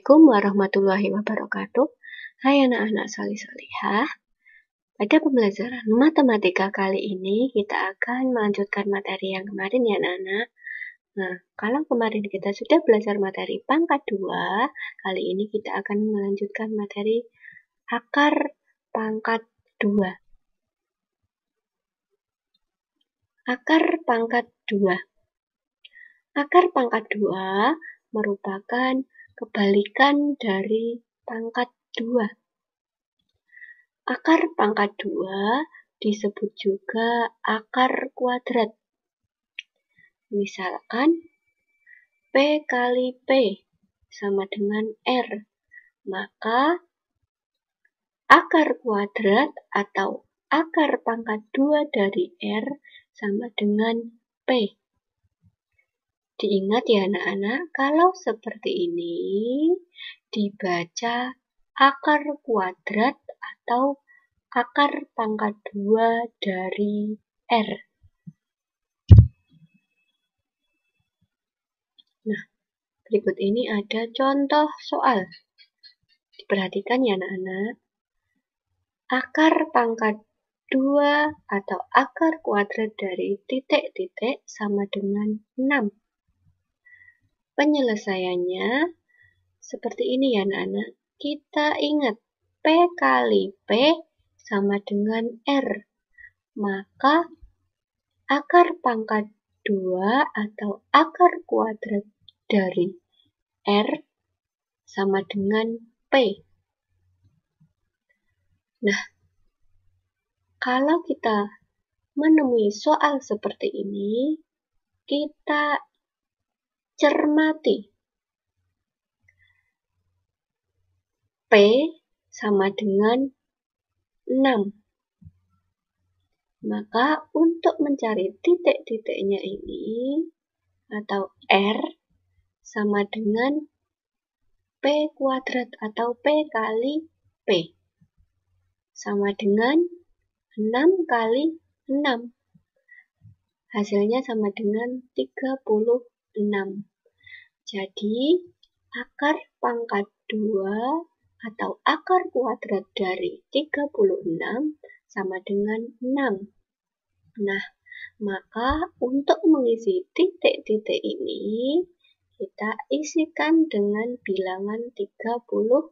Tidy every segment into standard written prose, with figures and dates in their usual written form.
Assalamualaikum warahmatullahi wabarakatuh. Hai anak-anak salih-salihah. Pada pembelajaran matematika kali ini kita akan melanjutkan materi yang kemarin ya anak-anak. Nah, kalau kemarin kita sudah belajar materi pangkat 2, kali ini kita akan melanjutkan materi akar pangkat 2. Akar pangkat 2. Akar pangkat 2 merupakan kebalikan dari pangkat 2. Akar pangkat 2 disebut juga akar kuadrat. Misalkan P kali P sama dengan R, maka akar kuadrat atau akar pangkat 2 dari R sama dengan P. Diingat ya anak-anak, kalau seperti ini dibaca akar kuadrat atau akar pangkat 2 dari R. Nah, berikut ini ada contoh soal. Diperhatikan ya anak-anak. Akar pangkat 2 atau akar kuadrat dari titik-titik sama dengan 6. Penyelesaiannya seperti ini ya anak-anak. Kita ingat P kali P sama dengan R. Maka akar pangkat 2 atau akar kuadrat dari R sama dengan P. Nah, kalau kita menemui soal seperti ini, kita cermati P sama dengan 6. Maka untuk mencari titik-titiknya ini atau R sama dengan P kuadrat atau P kali P sama dengan 6 kali 6. Hasilnya sama dengan 36. Jadi, akar pangkat 2 atau akar kuadrat dari 36 sama dengan 6. Nah, maka untuk mengisi titik-titik ini, kita isikan dengan bilangan 36.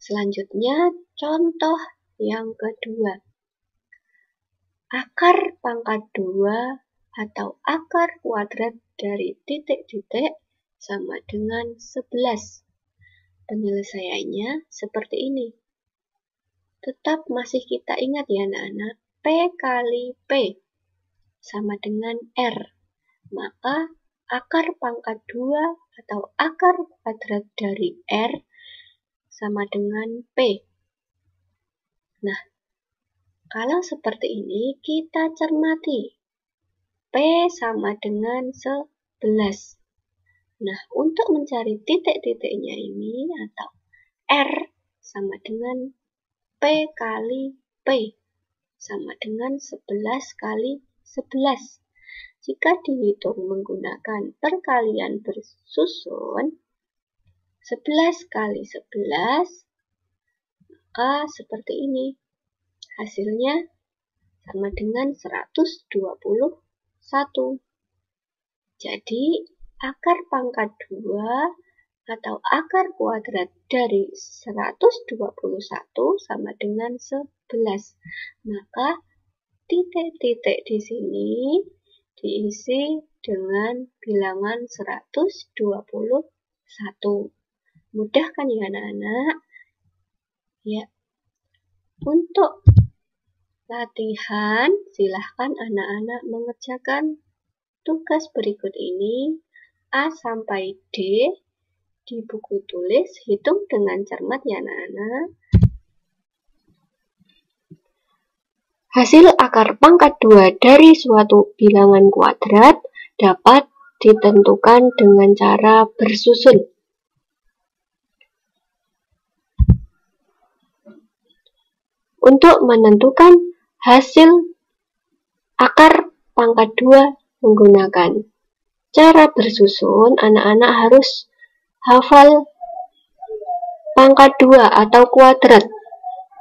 Selanjutnya, contoh yang kedua. Akar pangkat 2 atau akar kuadrat dari titik-titik sama dengan 11. Penyelesaiannya seperti ini. Tetap masih kita ingat ya anak-anak, P kali P sama dengan R. Maka akar pangkat 2 atau akar kuadrat dari R sama dengan P. Nah, kalau seperti ini, kita cermati. P sama dengan 11. Nah, untuk mencari titik-titiknya ini, atau R sama dengan P kali P, sama dengan 11 kali 11. Jika dihitung menggunakan perkalian bersusun, 11 kali 11, maka seperti ini. Hasilnya sama dengan 121. Jadi, akar pangkat 2 atau akar kuadrat dari 121 sama dengan 11. Maka, titik-titik di sini diisi dengan bilangan 121. Mudah kan ya anak-anak? Ya. Untuk latihan, silahkan anak-anak mengerjakan tugas berikut ini A sampai D di buku tulis. Hitung dengan cermat ya anak-anak. Hasil akar pangkat 2 dari suatu bilangan kuadrat dapat ditentukan dengan cara bersusun. Untuk menentukan hasil akar pangkat 2 menggunakan cara bersusun, anak-anak harus hafal pangkat 2 atau kuadrat,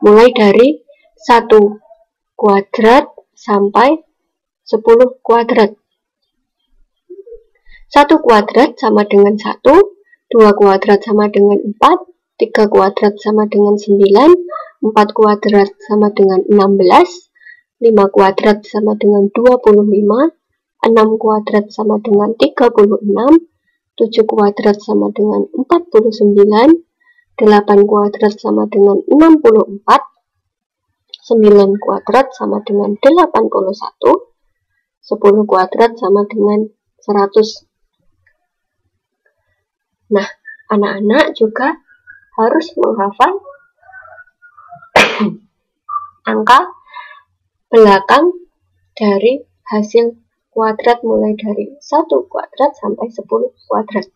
mulai dari 1 kuadrat sampai 10 kuadrat. 1 kuadrat sama dengan 1, 2 kuadrat sama dengan 4, 3 kuadrat sama dengan 9, 4 kuadrat sama dengan 16, 5 kuadrat sama dengan 25, 6 kuadrat sama dengan 36, 7 kuadrat sama dengan 49, 8 kuadrat sama dengan 64, 9 kuadrat sama dengan 81, 10 kuadrat sama dengan 100. Nah, anak-anak juga harus menghafal angka belakang dari hasil kuadrat mulai dari 1 kuadrat sampai 10 kuadrat.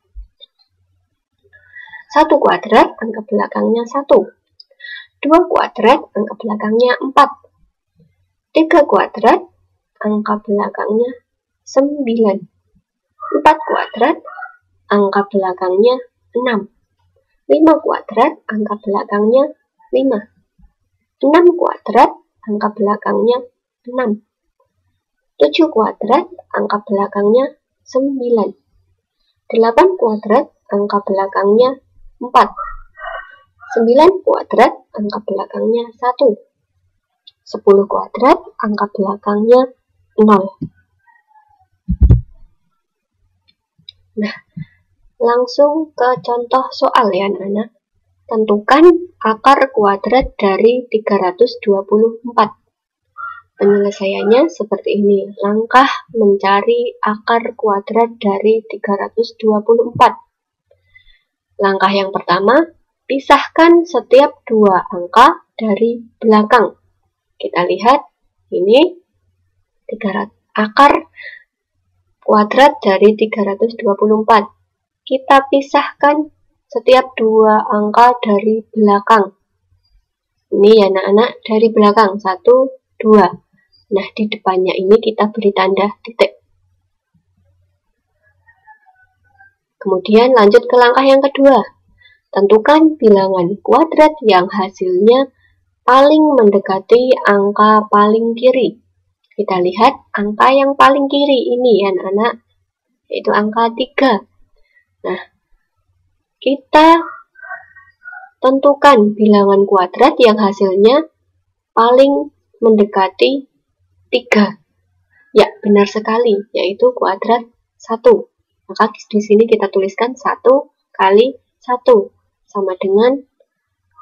1 kuadrat, angka belakangnya 1. 2 kuadrat, angka belakangnya 4. 3 kuadrat, angka belakangnya 9. 4 kuadrat, angka belakangnya 6. 5 kuadrat, angka belakangnya 5. 6 kuadrat, angka belakangnya 6. 7 kuadrat, angka belakangnya 9. 8 kuadrat, angka belakangnya 4. 9 kuadrat, angka belakangnya 1. 10 kuadrat, angka belakangnya 0. Nah, langsung ke contoh soal ya anak-anak. Tentukan akar kuadrat dari 324. Penyelesaiannya seperti ini. Langkah mencari akar kuadrat dari 324. Langkah yang pertama, pisahkan setiap dua angka dari belakang. Kita lihat, ini akar kuadrat dari 324. Kita pisahkan setiap dua angka dari belakang. Ini ya anak-anak, dari belakang, 1, 2. Nah, di depannya ini kita beri tanda titik. Kemudian lanjut ke langkah yang kedua. Tentukan bilangan kuadrat yang hasilnya paling mendekati angka paling kiri. Kita lihat angka yang paling kiri ini ya anak-anak, yaitu angka 3. Nah, kita tentukan bilangan kuadrat yang hasilnya paling mendekati 3. Ya, benar sekali, yaitu kuadrat 1. Maka di sini kita tuliskan 1 kali 1 sama dengan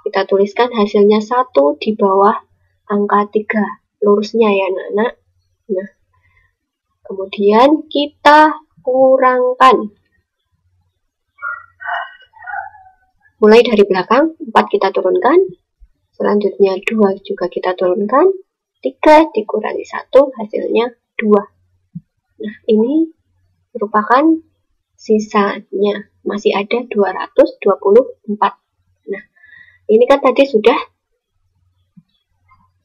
kita tuliskan hasilnya 1 di bawah angka 3. Lurusnya ya anak-anak. Nah, kemudian kita kurangkan. Mulai dari belakang, 4 kita turunkan. Selanjutnya 2 juga kita turunkan. 3 dikurangi 1 hasilnya 2. Nah, ini merupakan sisanya. Masih ada 224. Nah, ini kan tadi sudah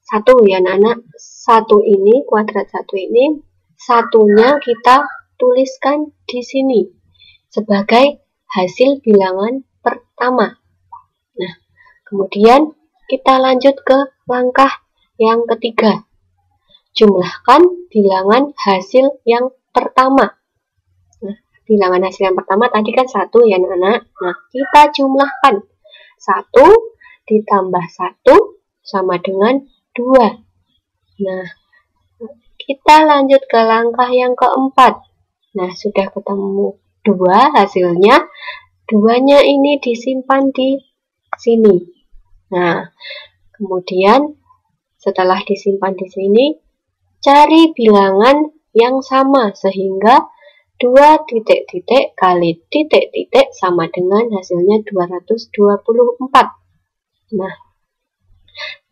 1 ya anak-anak. 1 ini, kuadrat 1 ini, satunya kita tuliskan di sini sebagai hasil bilangan pertama. Nah, kemudian kita lanjut ke langkah yang ketiga. Jumlahkan bilangan hasil yang pertama. Nah, bilangan hasil yang pertama tadi kan 1 ya anak-anak. Nah, kita jumlahkan. 1 ditambah 1 sama dengan 2. Nah, kita lanjut ke langkah yang keempat. Nah, sudah ketemu 2 hasilnya. 2-nya ini disimpan di sini. Nah, kemudian setelah disimpan di sini, cari bilangan yang sama sehingga 2 titik-titik kali titik-titik sama dengan hasilnya 224. Nah,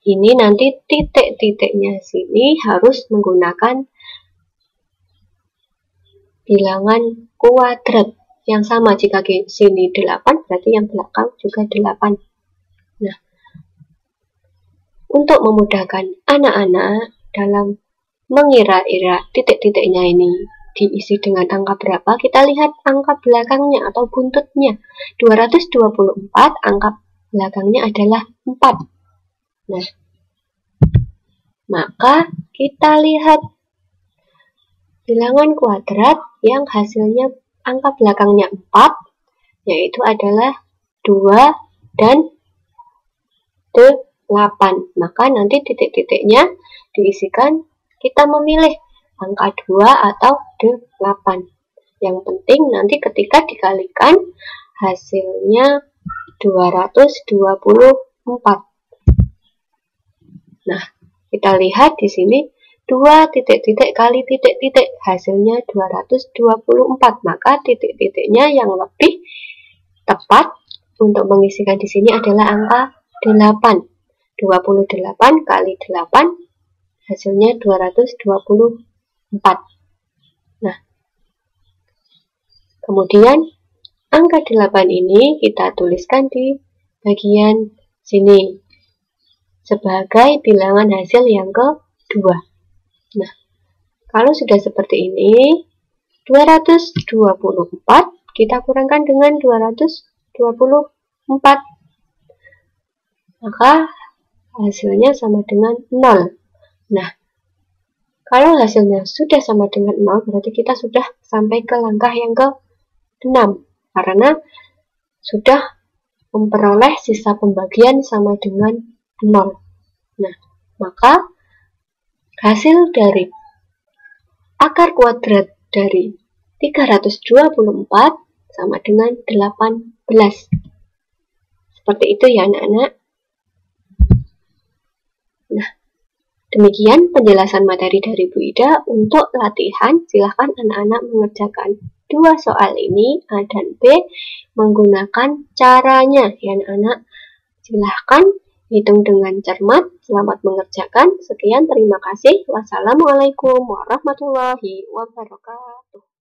ini nanti titik-titiknya sini harus menggunakan bilangan kuadrat yang sama. Jika di sini 8, berarti yang belakang juga 8. Nah, untuk memudahkan anak-anak dalam mengira-ira titik-titiknya ini, diisi dengan angka berapa, kita lihat angka belakangnya atau buntutnya. 224, angka belakangnya adalah 4. Nah, maka kita lihat bilangan kuadrat yang hasilnya angka belakangnya 4, yaitu adalah 2 dan 8. Maka nanti titik-titiknya diisikan, kita memilih angka 2 atau 8. Yang penting nanti ketika dikalikan hasilnya 224. Nah, kita lihat di sini 2 titik-titik kali titik-titik, hasilnya 224. Maka titik-titiknya yang lebih tepat untuk mengisikan di sini adalah angka 8. 28 kali 8 hasilnya 224. Nah, kemudian angka 8 ini kita tuliskan di bagian sini sebagai bilangan hasil yang kedua. Nah, kalau sudah seperti ini, 224 kita kurangkan dengan 224. Maka hasilnya sama dengan 0. Nah, kalau hasilnya sudah sama dengan 0, berarti kita sudah sampai ke langkah yang ke-6. Karena sudah memperoleh sisa pembagian sama dengan 0. Nah, maka hasil dari akar kuadrat dari 324 sama dengan 18. Seperti itu ya anak-anak. Nah, demikian penjelasan materi dari Bu Ida. Untuk latihan, silahkan anak-anak mengerjakan 2 soal ini, A dan B, menggunakan caranya ya anak-anak. Silahkan hitung dengan cermat. Selamat mengerjakan. Sekian, terima kasih. Wassalamualaikum warahmatullahi wabarakatuh.